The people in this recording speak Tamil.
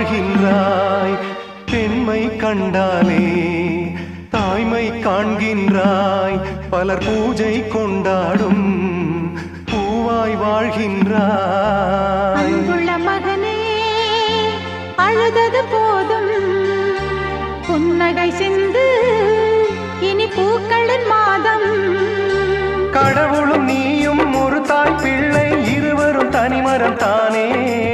வாழ்கின்றாய். பெண்மை கண்டாலே தாய்மை காண்கின்றாய். பலர் பூஜை கொண்டாடும் பூவாய் வாழ்கின்றாய். அன்புள்ள மகனே, அழுதது போதும், புன்னகை சிந்து, இனி பூக்களின் மாதம். கடவுளும் நீயும் ஒரு தாய் பிள்ளை, இருவரும் தனிமரம் தானே.